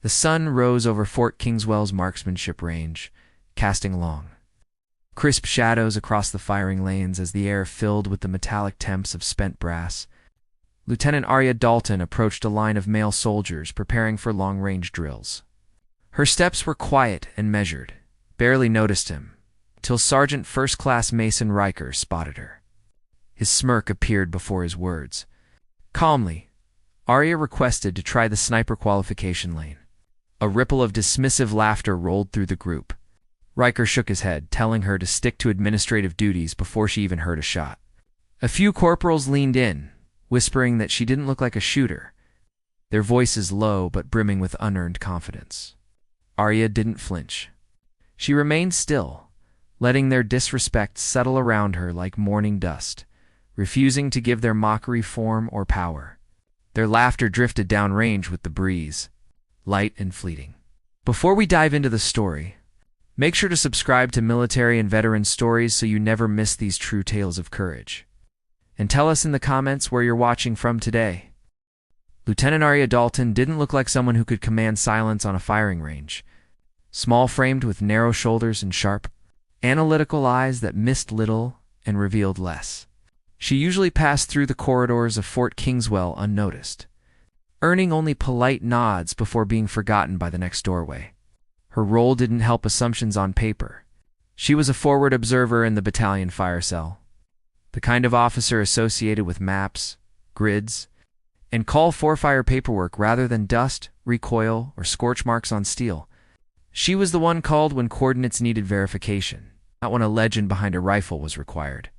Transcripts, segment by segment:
The sun rose over Fort Kingswell's marksmanship range, casting long, crisp shadows across the firing lanes as the air filled with the metallic temps of spent brass. Lieutenant Aria Dalton approached a line of male soldiers preparing for long-range drills. Her steps were quiet and measured, barely noticed him, till Sergeant First Class Mason Riker spotted her. His smirk appeared before his words. Calmly, Aria requested to try the sniper qualification lane. A ripple of dismissive laughter rolled through the group. Riker shook his head, telling her to stick to administrative duties before she even heard a shot. A few corporals leaned in, whispering that she didn't look like a shooter, their voices low but brimming with unearned confidence. Aria didn't flinch. She remained still, letting their disrespect settle around her like morning dust, refusing to give their mockery form or power. Their laughter drifted downrange with the breeze, light and fleeting. Before we dive into the story, make sure to subscribe to Military and Veteran Stories so you never miss these true tales of courage. And tell us in the comments where you're watching from today. Lieutenant Aria Dalton didn't look like someone who could command silence on a firing range. Small-framed with narrow shoulders and sharp, analytical eyes that missed little and revealed less. She usually passed through the corridors of Fort Kingswell unnoticed, earning only polite nods before being forgotten by the next doorway. Her role didn't help assumptions on paper. She was a forward observer in the battalion fire cell, the kind of officer associated with maps, grids, and call for fire paperwork rather than dust, recoil, or scorch marks on steel. She was the one called when coordinates needed verification, not when a legend behind a rifle was required.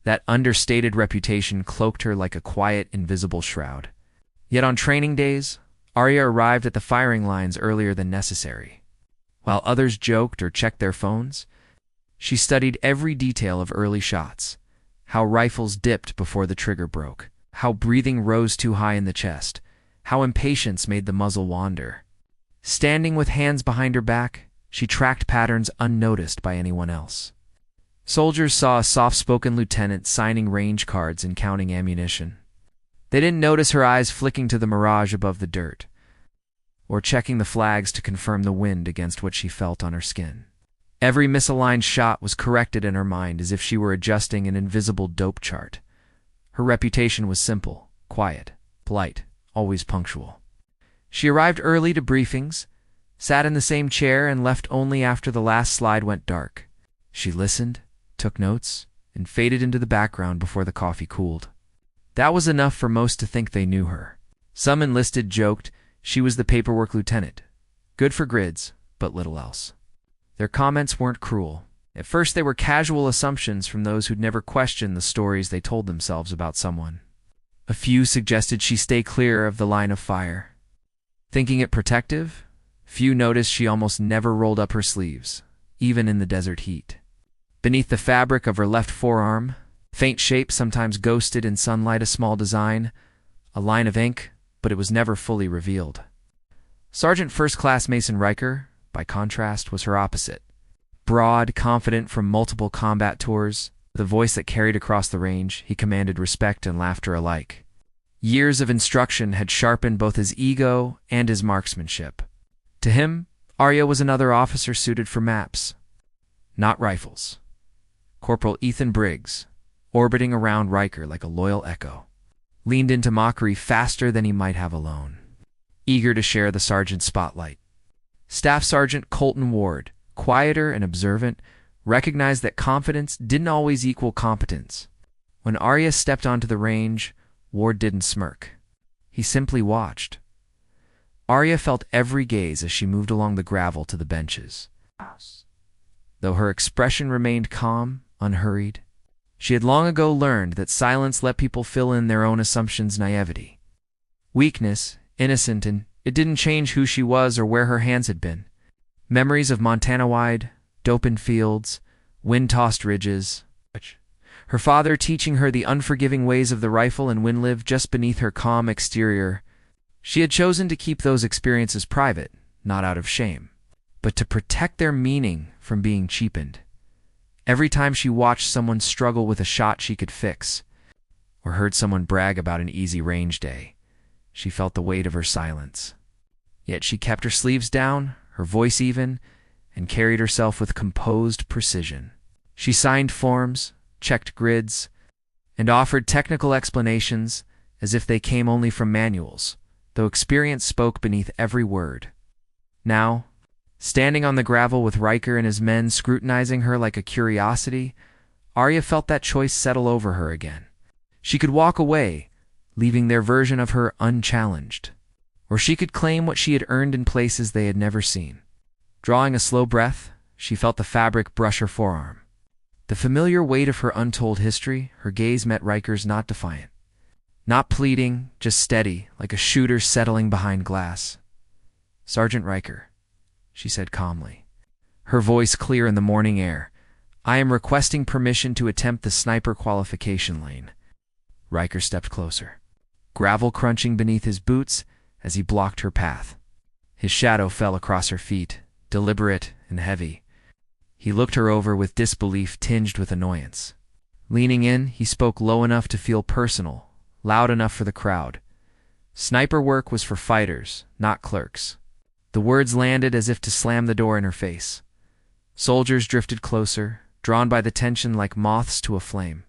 That understated reputation cloaked her like a quiet, invisible shroud. Yet on training days, Aria arrived at the firing lines earlier than necessary. While others joked or checked their phones, she studied every detail of early shots. How rifles dipped before the trigger broke, how breathing rose too high in the chest, how impatience made the muzzle wander. Standing with hands behind her back, she tracked patterns unnoticed by anyone else. Soldiers saw a soft-spoken lieutenant signing range cards and counting ammunition. They didn't notice her eyes flicking to the mirage above the dirt, or checking the flags to confirm the wind against what she felt on her skin. Every misaligned shot was corrected in her mind as if she were adjusting an invisible dope chart. Her reputation was simple, quiet, polite, always punctual. She arrived early to briefings, sat in the same chair, and left only after the last slide went dark. She listened, took notes, and faded into the background before the coffee cooled. That was enough for most to think they knew her. Some enlisted joked she was the paperwork lieutenant, good for grids, but little else. Their comments weren't cruel. At first they were casual assumptions from those who'd never questioned the stories they told themselves about someone. A few suggested she stay clear of the line of fire. Thinking it protective, few noticed she almost never rolled up her sleeves, even in the desert heat. Beneath the fabric of her left forearm, faint shape sometimes ghosted in sunlight a small design, a line of ink, but it was never fully revealed. Sergeant First Class Mason Riker, by contrast, was her opposite. Broad, confident from multiple combat tours, the voice that carried across the range, he commanded respect and laughter alike. Years of instruction had sharpened both his ego and his marksmanship. To him, Aria was another officer suited for maps, not rifles. Corporal Ethan Briggs, orbiting around Riker like a loyal echo, leaned into mockery faster than he might have alone, eager to share the sergeant's spotlight. Staff Sergeant Colton Ward, quieter and observant, recognized that confidence didn't always equal competence. When Aria stepped onto the range, Ward didn't smirk. He simply watched. Aria felt every gaze as she moved along the gravel to the benches. Though her expression remained calm, unhurried, she had long ago learned that silence let people fill in their own assumptions' naivety. Weakness, innocent, and it didn't change who she was or where her hands had been. Memories of Montana-wide, dope-in fields, wind-tossed ridges. Her father teaching her the unforgiving ways of the rifle and when lived just beneath her calm exterior. She had chosen to keep those experiences private, not out of shame, but to protect their meaning from being cheapened. Every time she watched someone struggle with a shot she could fix, or heard someone brag about an easy range day, she felt the weight of her silence. Yet she kept her sleeves down, her voice even, and carried herself with composed precision. She signed forms, checked grids, and offered technical explanations as if they came only from manuals, though experience spoke beneath every word. Now, standing on the gravel with Riker and his men scrutinizing her like a curiosity, Aria felt that choice settle over her again. She could walk away, leaving their version of her unchallenged, or she could claim what she had earned in places they had never seen. Drawing a slow breath, she felt the fabric brush her forearm. The familiar weight of her untold history, her gaze met Riker's, not defiant. Not pleading, just steady, like a shooter settling behind glass. "Sergeant Riker," she said calmly, her voice clear in the morning air, "I am requesting permission to attempt the sniper qualification lane." Riker stepped closer, gravel crunching beneath his boots as he blocked her path. His shadow fell across her feet, deliberate and heavy. He looked her over with disbelief tinged with annoyance. Leaning in, he spoke low enough to feel personal, loud enough for the crowd. Sniper work was for fighters, not clerks. The words landed as if to slam the door in her face. Soldiers drifted closer, drawn by the tension like moths to a flame.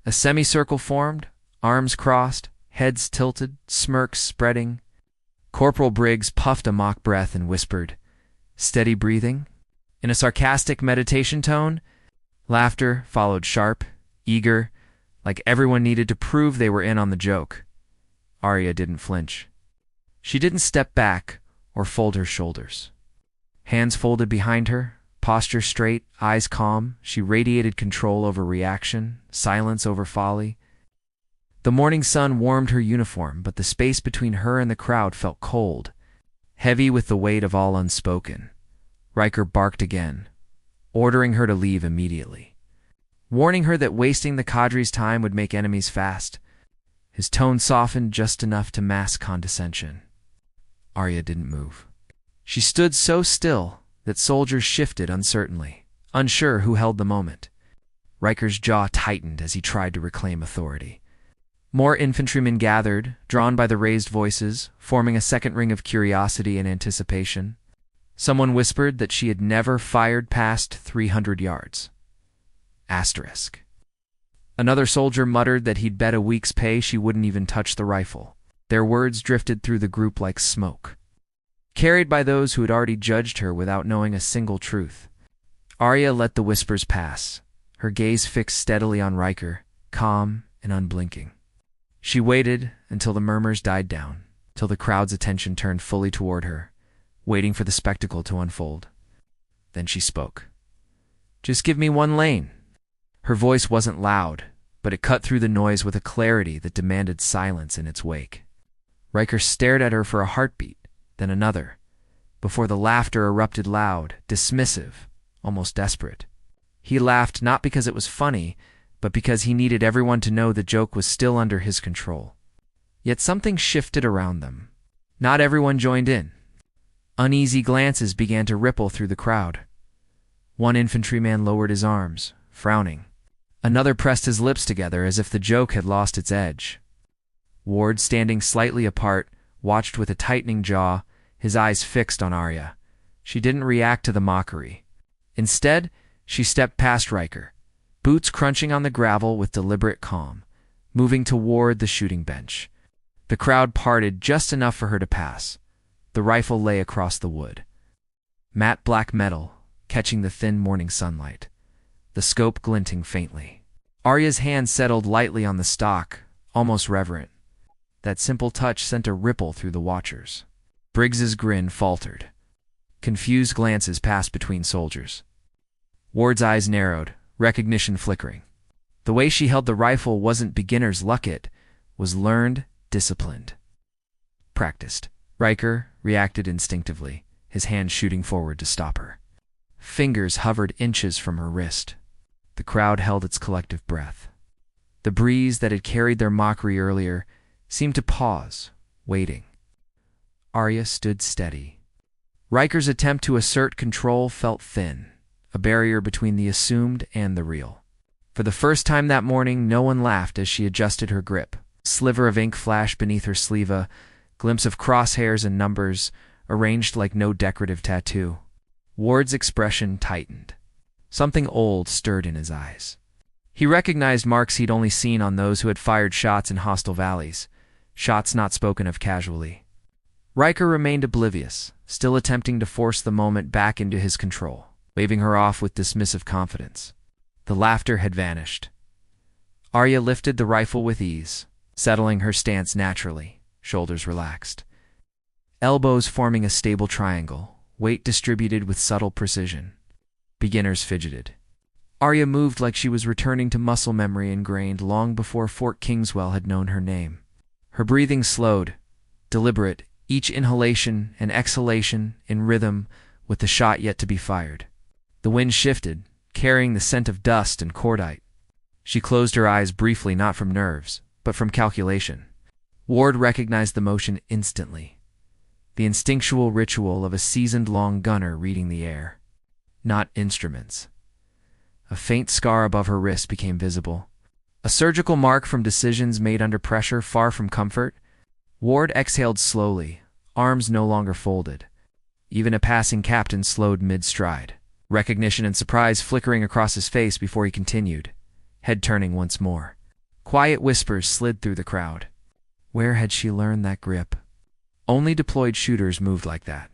A semicircle formed, arms crossed, heads tilted, smirks spreading. Corporal Briggs puffed a mock breath and whispered, "Steady breathing?" In a sarcastic meditation tone. Laughter followed, sharp, eager, like everyone needed to prove they were in on the joke. Aria didn't flinch. She didn't step back or fold her shoulders. Hands folded behind her, posture straight, eyes calm, she radiated control over reaction, silence over folly. The morning sun warmed her uniform, but the space between her and the crowd felt cold, heavy with the weight of all unspoken. Riker barked again, ordering her to leave immediately, warning her that wasting the cadre's time would make enemies fast. His tone softened just enough to mask condescension. Aria didn't move. She stood so still that soldiers shifted uncertainly, unsure who held the moment. Riker's jaw tightened as he tried to reclaim authority. More infantrymen gathered, drawn by the raised voices, forming a second ring of curiosity and anticipation. Someone whispered that she had never fired past 300 yards. Asterisk. Another soldier muttered that he'd bet a week's pay she wouldn't even touch the rifle. Their words drifted through the group like smoke, carried by those who had already judged her without knowing a single truth. Aria let the whispers pass, her gaze fixed steadily on Riker, calm and unblinking. She waited until the murmurs died down, till the crowd's attention turned fully toward her, waiting for the spectacle to unfold. Then she spoke. "Just give me one lane." Her voice wasn't loud, but it cut through the noise with a clarity that demanded silence in its wake. Riker stared at her for a heartbeat, then another, before the laughter erupted loud, dismissive, almost desperate. He laughed not because it was funny, but because he needed everyone to know the joke was still under his control. Yet something shifted around them. Not everyone joined in. Uneasy glances began to ripple through the crowd. One infantryman lowered his arms, frowning. Another pressed his lips together as if the joke had lost its edge. Ward, standing slightly apart, watched with a tightening jaw, his eyes fixed on Aria. She didn't react to the mockery. Instead, she stepped past Riker, boots crunching on the gravel with deliberate calm, moving toward the shooting bench. The crowd parted just enough for her to pass. The rifle lay across the wood, matte black metal, catching the thin morning sunlight, the scope glinting faintly. Aria's hand settled lightly on the stock, almost reverent. That simple touch sent a ripple through the watchers. Briggs's grin faltered. Confused glances passed between soldiers. Ward's eyes narrowed, recognition flickering. The way she held the rifle wasn't beginner's luck, it was learned, disciplined, practiced. Riker reacted instinctively, his hand shooting forward to stop her. Fingers hovered inches from her wrist. The crowd held its collective breath. The breeze that had carried their mockery earlier seemed to pause, waiting. Aria stood steady. Riker's attempt to assert control felt thin, a barrier between the assumed and the real. For the first time that morning, no one laughed as she adjusted her grip. A sliver of ink flashed beneath her sleeve, a glimpse of crosshairs and numbers, arranged like no decorative tattoo. Ward's expression tightened. Something old stirred in his eyes. He recognized marks he'd only seen on those who had fired shots in hostile valleys, shots not spoken of casually. Riker remained oblivious, still attempting to force the moment back into his control, waving her off with dismissive confidence. The laughter had vanished. Aria lifted the rifle with ease, settling her stance naturally, shoulders relaxed. Elbows forming a stable triangle, weight distributed with subtle precision. Beginners fidgeted. Aria moved like she was returning to muscle memory ingrained long before Fort Kingswell had known her name. Her breathing slowed, deliberate, each inhalation and exhalation in rhythm with the shot yet to be fired. The wind shifted, carrying the scent of dust and cordite. She closed her eyes briefly, not from nerves, but from calculation. Ward recognized the motion instantly. The instinctual ritual of a seasoned-long gunner reading the air. Not instruments. A faint scar above her wrist became visible. A surgical mark from decisions made under pressure, far from comfort. Ward exhaled slowly, arms no longer folded. Even a passing captain slowed mid-stride, recognition and surprise flickering across his face before he continued, head turning once more. Quiet whispers slid through the crowd. Where had she learned that grip? Only deployed shooters moved like that.